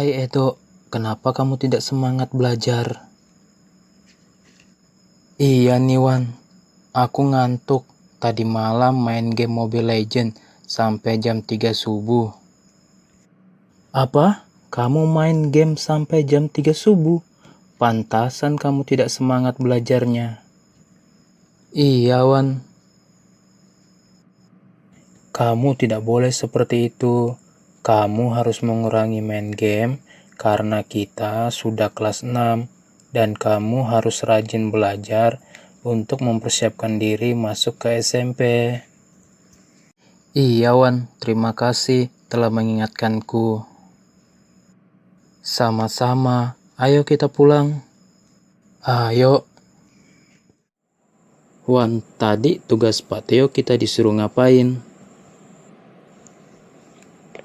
Hai Edo, kenapa kamu tidak semangat belajar? Iya nih Wan, aku ngantuk. Tadi malam main game Mobile Legends sampai jam 3 subuh. Apa? Kamu main game sampai jam 3 subuh? Pantasan kamu tidak semangat belajarnya. Iya Wan. Kamu tidak boleh seperti itu. Kamu harus mengurangi main game karena kita sudah kelas 6 dan kamu harus rajin belajar untuk mempersiapkan diri masuk ke SMP. Iya Wan, terima kasih telah mengingatkanku. Sama-sama, ayo kita pulang. Ayo. Wan, tadi tugas Pak Teo kita disuruh ngapain?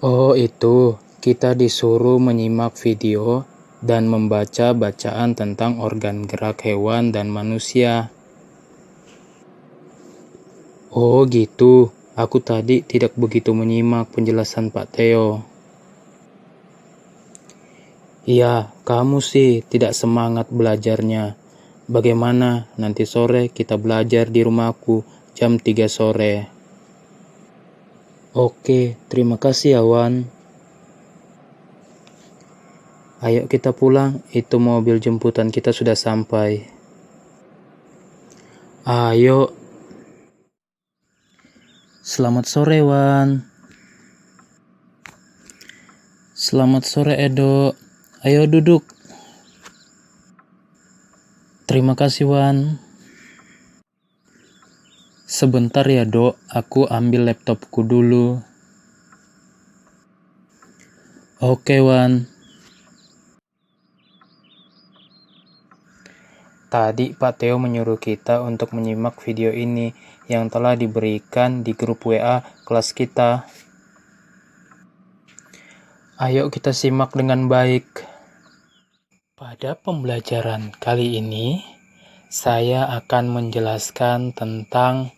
Oh itu, kita disuruh menyimak video dan membaca bacaan tentang organ gerak hewan dan manusia. Oh gitu, aku tadi tidak begitu menyimak penjelasan Pak Teo. Iya, kamu sih tidak semangat belajarnya. Bagaimana nanti sore kita belajar di rumahku jam 3 sore? Oke, terima kasih ya Wan. Ayo kita pulang, itu mobil jemputan kita sudah sampai. Ayo. Selamat sore Wan. Selamat sore Edo. Ayo duduk. Terima kasih Wan. Sebentar ya Dok, aku ambil laptopku dulu. Oke Wan. Tadi Pak Teo menyuruh kita untuk menyimak video ini yang telah diberikan di grup WA kelas kita. Ayo kita simak dengan baik. Pada pembelajaran kali ini, saya akan menjelaskan tentang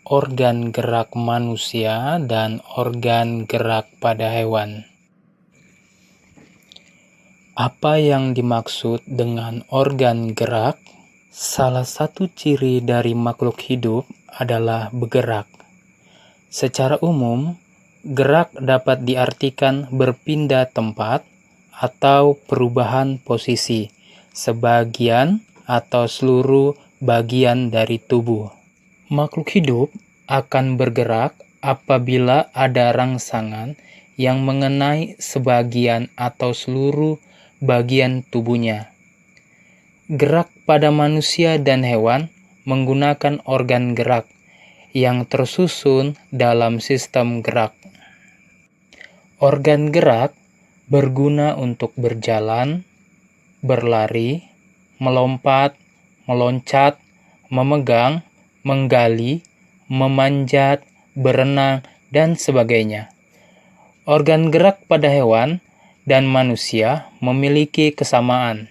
organ gerak manusia dan organ gerak pada hewan. Apa yang dimaksud dengan organ gerak? Salah satu ciri dari makhluk hidup adalah bergerak. Secara umum, gerak dapat diartikan berpindah tempat atau perubahan posisi, sebagian atau seluruh bagian dari tubuh. Makhluk hidup akan bergerak apabila ada rangsangan yang mengenai sebagian atau seluruh bagian tubuhnya. Gerak pada manusia dan hewan menggunakan organ gerak yang tersusun dalam sistem gerak. Organ gerak berguna untuk berjalan, berlari, melompat, meloncat, memegang, menggali, memanjat, berenang, dan sebagainya. Organ gerak pada hewan dan manusia memiliki kesamaan.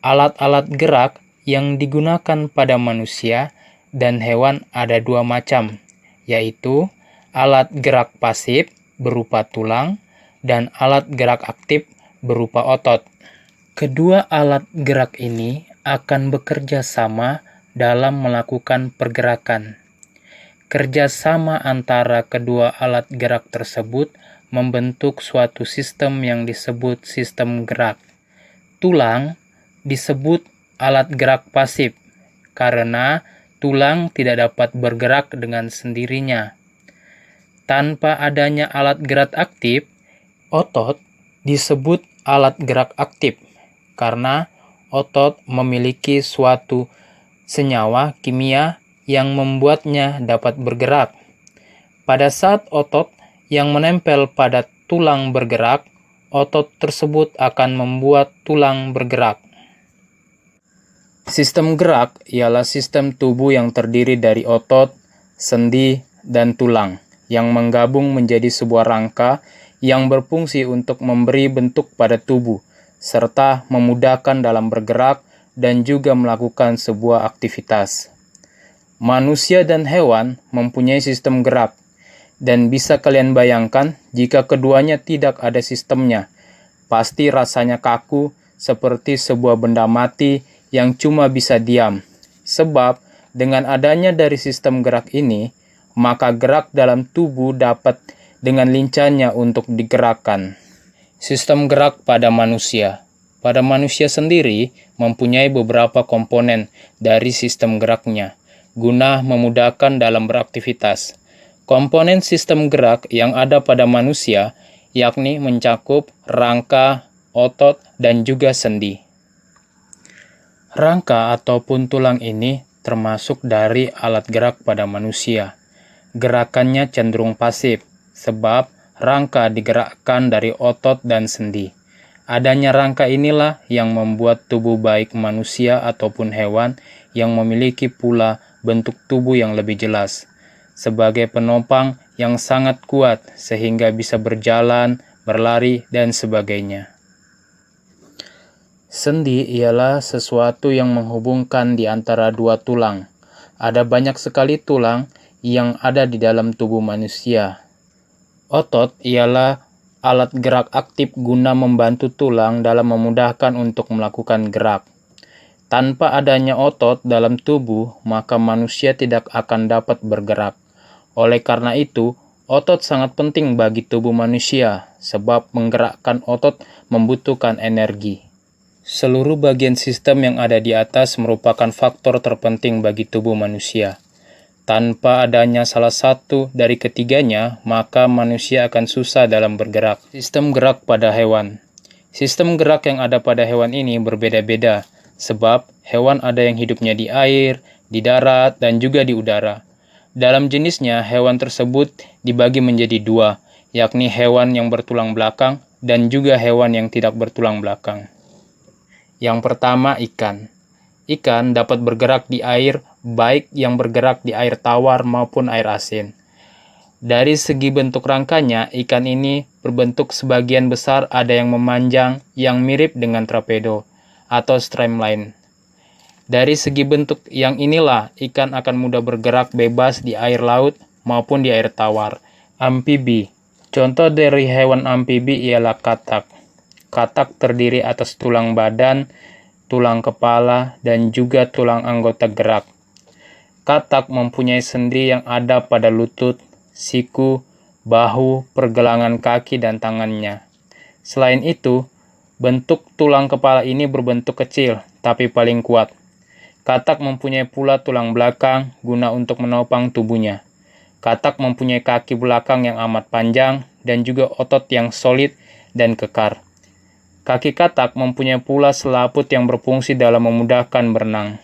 Alat-alat gerak yang digunakan pada manusia dan hewan ada dua macam, yaitu alat gerak pasif berupa tulang dan alat gerak aktif berupa otot. Kedua alat gerak ini akan bekerja sama dalam melakukan pergerakan. Kerjasama antara kedua alat gerak tersebut membentuk suatu sistem yang disebut sistem gerak. Tulang disebut alat gerak pasif karena tulang tidak dapat bergerak dengan sendirinya. Tanpa adanya alat gerak aktif, otot disebut alat gerak aktif karena otot memiliki suatu senyawa kimia yang membuatnya dapat bergerak. Pada saat otot yang menempel pada tulang bergerak, otot tersebut akan membuat tulang bergerak. Sistem gerak ialah sistem tubuh yang terdiri dari otot, sendi, dan tulang yang menggabung menjadi sebuah rangka yang berfungsi untuk memberi bentuk pada tubuh, serta memudahkan dalam bergerak dan juga melakukan sebuah aktivitas. Manusia dan hewan mempunyai sistem gerak, dan bisa kalian bayangkan jika keduanya tidak ada sistemnya. pasti rasanya kaku seperti sebuah benda mati yang cuma bisa diam. Sebab dengan adanya dari sistem gerak ini, maka gerak dalam tubuh dapat dengan lincahnya untuk digerakkan. Sistem gerak pada manusia. Pada manusia sendiri mempunyai beberapa komponen dari sistem geraknya, guna memudahkan dalam beraktivitas. Komponen sistem gerak yang ada pada manusia yakni mencakup rangka, otot, dan juga sendi. Rangka ataupun tulang ini termasuk dari alat gerak pada manusia. Gerakannya cenderung pasif, sebab rangka digerakkan dari otot dan sendi. Adanya rangka inilah yang membuat tubuh baik manusia ataupun hewan yang memiliki pula bentuk tubuh yang lebih jelas, sebagai penopang yang sangat kuat sehingga bisa berjalan, berlari, dan sebagainya. Sendi ialah sesuatu yang menghubungkan di antara dua tulang. Ada banyak sekali tulang yang ada di dalam tubuh manusia. Otot ialah alat gerak aktif guna membantu tulang dalam memudahkan untuk melakukan gerak. Tanpa adanya otot dalam tubuh, maka manusia tidak akan dapat bergerak. Oleh karena itu, otot sangat penting bagi tubuh manusia, sebab menggerakkan otot membutuhkan energi. Seluruh bagian sistem yang ada di atas merupakan faktor terpenting bagi tubuh manusia. Tanpa adanya salah satu dari ketiganya, maka manusia akan susah dalam bergerak. Sistem gerak pada hewan. Sistem gerak yang ada pada hewan ini berbeda-beda, sebab hewan ada yang hidupnya di air, di darat, dan juga di udara. Dalam jenisnya, hewan tersebut dibagi menjadi dua, yakni hewan yang bertulang belakang dan juga hewan yang tidak bertulang belakang. Yang pertama, ikan. Ikan dapat bergerak di air, baik yang bergerak di air tawar maupun air asin. Dari segi bentuk rangkanya, ikan ini berbentuk sebagian besar ada yang memanjang yang mirip dengan torpedo atau streamline. Dari segi bentuk yang inilah, ikan akan mudah bergerak bebas di air laut maupun di air tawar. Amfibi. Contoh dari hewan amfibi ialah katak. Katak terdiri atas tulang badan, tulang kepala, dan juga tulang anggota gerak. Katak mempunyai sendi yang ada pada lutut, siku, bahu, pergelangan kaki, dan tangannya. Selain itu, bentuk tulang kepala ini berbentuk kecil, tapi paling kuat. Katak mempunyai pula tulang belakang guna untuk menopang tubuhnya. Katak mempunyai kaki belakang yang amat panjang dan juga otot yang solid dan kekar. Kaki katak mempunyai pula selaput yang berfungsi dalam memudahkan berenang.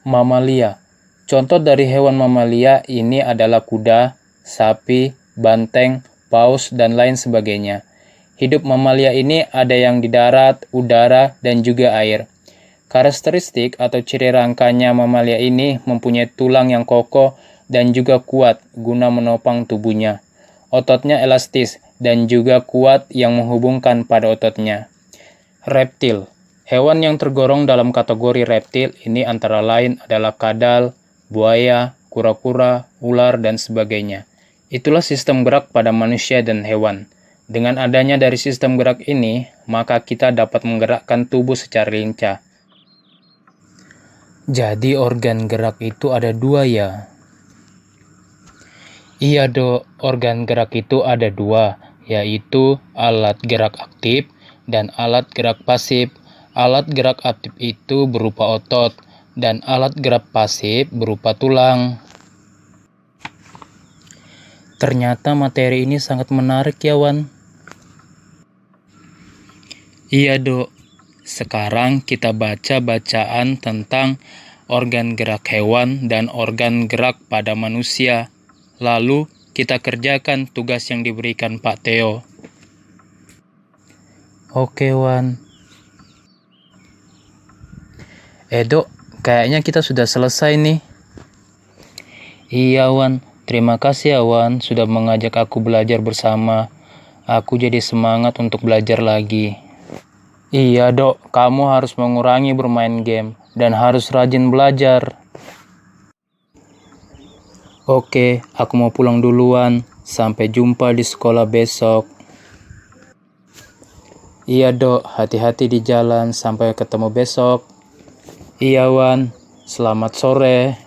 Mamalia. Contoh dari hewan mamalia ini adalah kuda, sapi, banteng, paus, dan lain sebagainya. Hidup mamalia ini ada yang di darat, udara, dan juga air. Karakteristik atau ciri rangkanya mamalia ini mempunyai tulang yang kokoh dan juga kuat guna menopang tubuhnya. Ototnya elastis dan juga kuat yang menghubungkan pada ototnya. Reptil. Hewan yang tergolong dalam kategori reptil ini antara lain adalah kadal, buaya, kura-kura, ular, dan sebagainya. Itulah sistem gerak pada manusia dan hewan. Dengan adanya dari sistem gerak ini, maka kita dapat menggerakkan tubuh secara lincah. Jadi organ gerak itu ada dua ya? Iya dok, organ gerak itu ada dua, yaitu alat gerak aktif dan alat gerak pasif. Alat gerak aktif itu berupa otot, dan alat gerak pasif berupa tulang. Ternyata materi ini sangat menarik ya Wan. Iya dok, sekarang kita baca bacaan tentang organ gerak hewan dan organ gerak pada manusia. Lalu kita kerjakan tugas yang diberikan Pak Theo. Oke Wan. Dok, kayaknya kita sudah selesai nih. Iya Wan, terima kasih ya Wan sudah mengajak aku belajar bersama. Aku jadi semangat untuk belajar lagi. Iya dok, kamu harus mengurangi bermain game dan harus rajin belajar. Oke, aku mau pulang duluan. Sampai jumpa di sekolah besok. Iya dok, hati-hati di jalan, sampai ketemu besok. Iya Wan, selamat sore.